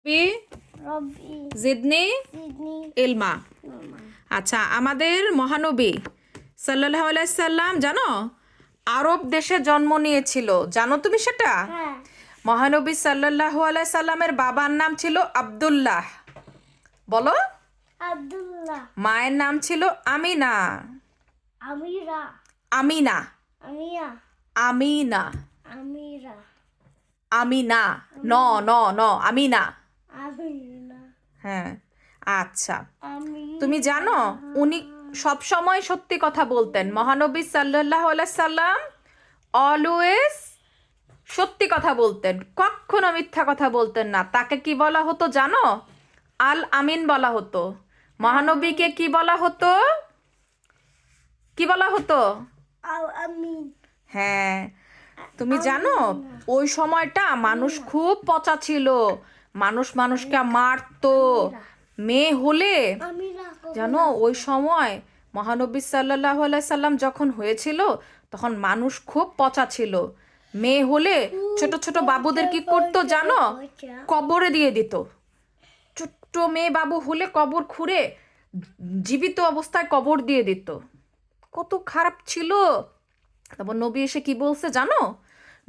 রব্বি জিদনি ইলমা। আচ্ছা, আমাদের মহানবী সাল্লাল্লাহু আলাইহি সাল্লাম জানো আরব দেশে জন্ম নিয়েছিল, জানো তুমি সেটা? মহানবী সাল্লাল্লাহু আলাইহি সাল্লামের বাবার নাম ছিল আব্দুল্লাহ, বলো। আব্দুল্লাহ। মায়ের নাম ছিল আমিনা। আমিরা। আমিনা। আমিয়া। আমিনা। আমিরা। আমিনা। ন ন ন আমিনা। আমিনা। হ্যাঁ, আচ্ছা, তুমি জানো উনি সব সময় সত্যি কথা বলতেন। মহানবী সাল্লাল্লাহু আলাইহি সাল্লাম অলওয়েজ সত্যি কথা বলতেন, কখনো মিথ্যা কথা বলতেন না। তাকে কি বলা হতো জানো? আল আমিন বলা হতো। মহানবীকে কি বলা হতো? কি বলা হতো? আমিন। হ্যাঁ, তুমি জানো ওই সময়টা মানুষ খুব পচা ছিল, মানুষ মানুষকে মারতো। মেয়ে হলে জানো ওই সময় মহানবী সাল্লাল্লাহু আলাইহি সাল্লাম যখন হয়েছিল তখন মানুষ খুব পচা ছিল। মেয়ে হলে ছোট ছোট বাবুদের কি করতো জানো? কবরে দিয়ে দিত। ছোট্ট মেয়ে বাবু হলে কবর খুঁড়ে জীবিত অবস্থায় কবর দিয়ে দিত। কত খারাপ ছিল। তারপর নবী এসে কি বলছে জানো?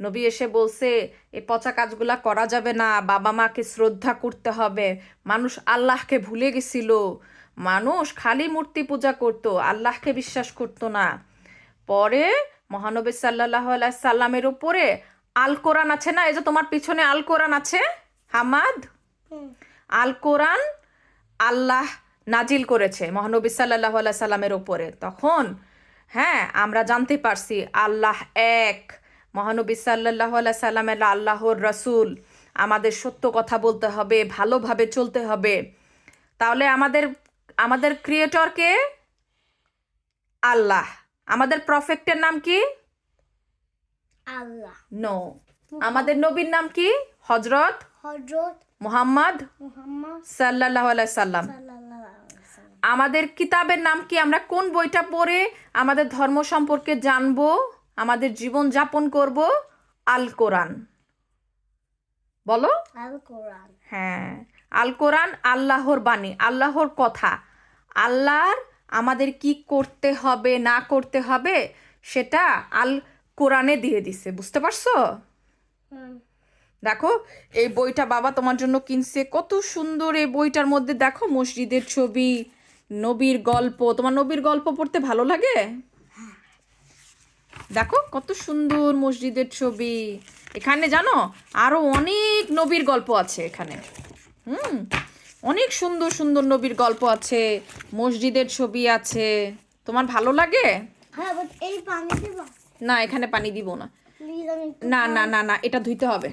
নবী এসে বলছে এই পচা কাজগুলা করা যাবে না, বাবা মাকে শ্রদ্ধা করতে হবে। মানুষ আল্লাহকে ভুলে গেছিল, মানুষ খালি মূর্তি পূজা করত, আল্লাহকে বিশ্বাস করতো না। পরে মহানবী সাল্লাল্লাহু আলাইহি সাল্লামের উপরে আল কোরআন আছে না, এই যে তোমার পিছনে আল কোরআন আছে হামাদ, আল কোরআন আল্লাহ নাজিল করেছে মহানবী সাল্লাল্লাহু আলাইহি সাল্লামের উপরে। তখন হ্যাঁ আমরা জানতে পারছি আল্লাহ এক, মহানবী সাল্লাল্লাহু আলাইহি সাল্লামের আল্লাহর রাসূল। আমাদের সত্য কথা বলতে হবে, ভালোভাবে চলতে হবে। তাহলে আমাদের আমাদের ক্রিয়েটরকে আল্লাহ। আমাদের প্রফেক্টের নাম কি? আল্লাহ। নো, আমাদের নবীর নাম কি? হযরত মুহাম্মদ সাল্লাল্লাহু আলাইহি সাল্লাম। আমাদের কিতাবের নাম কি? আমরা কোন বইটা পড়ে আমাদের ধর্ম সম্পর্কে জানবো, আমাদের জীবন যাপন করব? আল কোরআন, বলো। আল কোরআন। হ্যাঁ, আল কোরআন আল্লাহর বাণী, আল্লাহর কথা। আল্লাহর আমাদের কি করতে হবে না করতে হবে সেটা আল কোরআনে দিয়ে দিছে, বুঝতে পারছো? দেখো এই বইটা বাবা তোমার জন্য কিনছে, কত সুন্দর। এই বইটার মধ্যে দেখো মসজিদের ছবি, নবীর গল্প। তোমার নবীর গল্প পড়তে ভালো লাগে? দেখো কত সুন্দর মসজিদের ছবি। এখানে জানো আরো অনেক নবীর গল্প আছে এখানে। অনেক সুন্দর সুন্দর নবীর গল্প আছে, মসজিদের ছবি আছে। তোমার ভালো লাগে? হ্যাঁ, এই পানি দেব না, এখানে পানি দিব না। প্লিজ। আমি না না না না, এটা ধুইতে হবে।